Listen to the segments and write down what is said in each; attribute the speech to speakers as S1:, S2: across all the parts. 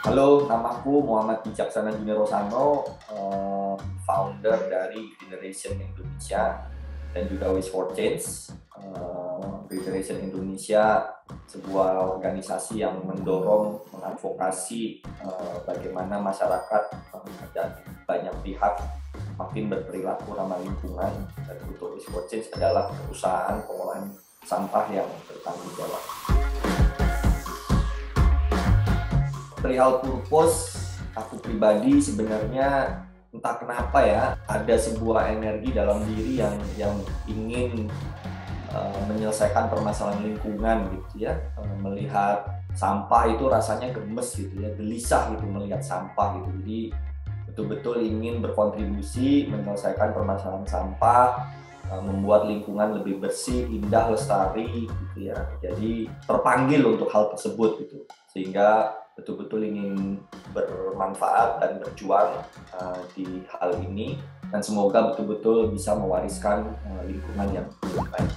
S1: Halo, namaku Muhammad Wicaksana Junirosano, founder dari Generation Indonesia dan juga Wish for Change. Generation Indonesia sebuah organisasi yang mendorong, mengadvokasi bagaimana masyarakat dan banyak pihak makin berperilaku ramah lingkungan, dan untuk Wish for Change adalah perusahaan pengolahan sampah yang bertanggung jawab. Perihal purpose, aku pribadi sebenarnya entah kenapa ya, ada sebuah energi dalam diri yang ingin menyelesaikan permasalahan lingkungan gitu ya. Melihat sampah itu rasanya gemes gitu ya, gelisah gitu melihat sampah gitu. Jadi betul-betul ingin berkontribusi menyelesaikan permasalahan sampah, membuat lingkungan lebih bersih, indah, lestari gitu ya. Jadi terpanggil untuk hal tersebut gitu, sehingga betul-betul ingin bermanfaat dan berjuang di hal ini, dan semoga betul-betul bisa mewariskan lingkungan yang lebih baik.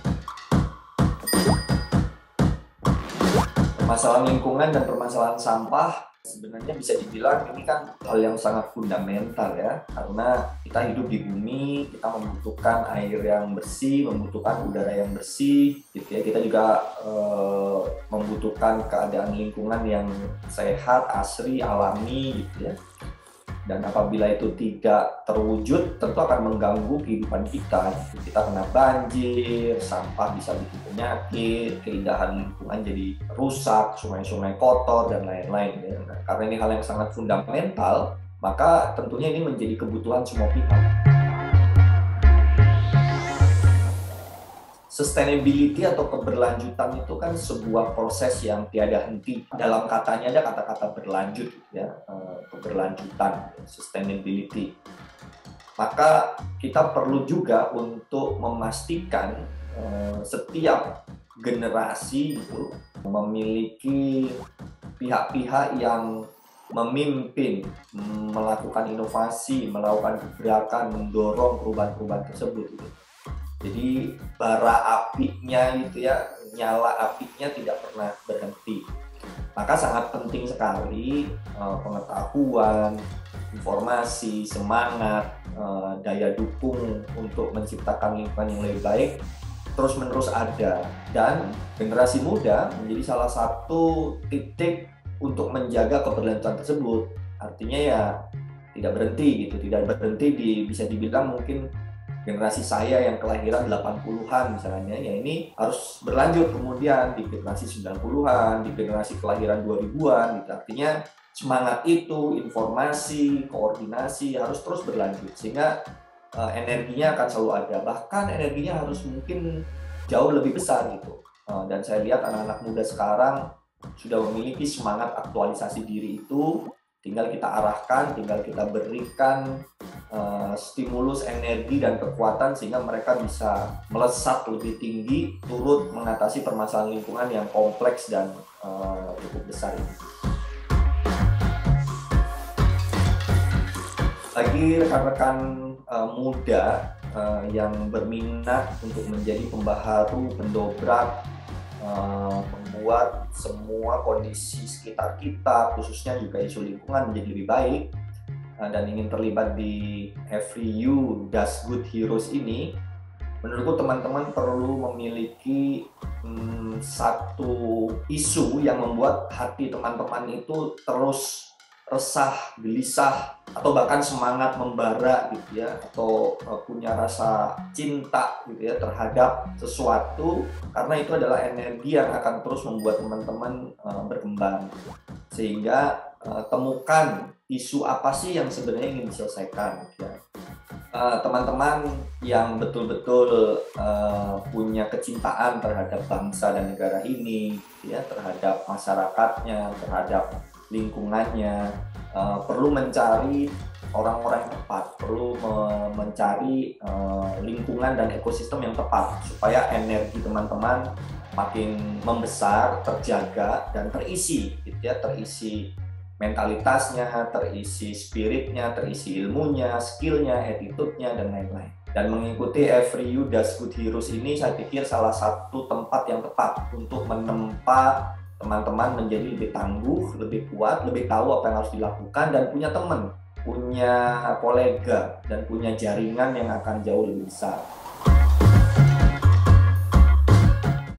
S1: Permasalahan lingkungan dan permasalahan sampah sebenarnya bisa dibilang ini kan hal yang sangat fundamental ya, karena kita hidup di bumi, kita membutuhkan air yang bersih, membutuhkan udara yang bersih gitu ya. Kita juga membutuhkan keadaan lingkungan yang sehat, asri, alami gitu ya. Dan apabila itu tidak terwujud, tentu akan mengganggu kehidupan kita. Kita kena banjir, sampah bisa bikin penyakit, keindahan lingkungan jadi rusak, sungai-sungai kotor, dan lain-lain. Ya. Nah, karena ini hal yang sangat fundamental, maka tentunya ini menjadi kebutuhan semua pihak. Sustainability atau keberlanjutan itu kan sebuah proses yang tiada henti. Dalam katanya ada kata-kata berlanjut ya, keberlanjutan, sustainability. Maka kita perlu juga untuk memastikan setiap generasi itu memiliki pihak-pihak yang memimpin, melakukan inovasi, melakukan gebrakan, mendorong perubahan-perubahan tersebut. Jadi bara apinya itu ya, nyala apinya tidak pernah berhenti. Maka sangat penting sekali pengetahuan, informasi, semangat, daya dukung untuk menciptakan lingkungan yang lebih baik terus-menerus ada. Dan generasi muda menjadi salah satu titik untuk menjaga keberlanjutan tersebut. Artinya ya tidak berhenti gitu, tidak berhenti bisa dibilang mungkin generasi saya yang kelahiran 80-an misalnya, ya ini harus berlanjut kemudian di generasi 90-an, di generasi kelahiran 2000-an gitu. Artinya semangat itu, informasi, koordinasi harus terus berlanjut, sehingga energinya akan selalu ada. Bahkan energinya harus mungkin jauh lebih besar gitu. Dan saya lihat anak-anak muda sekarang sudah memiliki semangat aktualisasi diri itu, tinggal kita arahkan, tinggal kita berikan stimulus energi dan kekuatan sehingga mereka bisa melesat lebih tinggi, turut mengatasi permasalahan lingkungan yang kompleks dan cukup besar ini. Bagi rekan-rekan muda yang berminat untuk menjadi pembaharu, pendobrak, membuat semua kondisi sekitar kita, khususnya juga isu lingkungan menjadi lebih baik, dan ingin terlibat di Every You Does Good Heroes ini, menurutku teman-teman perlu memiliki satu isu yang membuat hati teman-teman itu terus resah, gelisah, atau bahkan semangat membara gitu ya, atau punya rasa cinta gitu ya terhadap sesuatu, karena itu adalah energi yang akan terus membuat teman-teman berkembang. Sehingga temukan isu apa sih yang sebenarnya ingin diselesaikan ya. Teman-teman yang betul-betul punya kecintaan terhadap bangsa dan negara ini ya, terhadap masyarakatnya, terhadap lingkungannya, perlu mencari orang-orang yang tepat, perlu mencari lingkungan dan ekosistem yang tepat supaya energi teman-teman makin membesar, terjaga, dan terisi gitu ya, terisi mentalitasnya, terisi spiritnya, terisi ilmunya, skillnya, attitude-nya, dan lain-lain. Dan mengikuti Every You Does Good Heroes ini saya pikir salah satu tempat yang tepat untuk menempa teman-teman menjadi lebih tangguh, lebih kuat, lebih tahu apa yang harus dilakukan, dan punya teman, punya kolega, dan punya jaringan yang akan jauh lebih besar.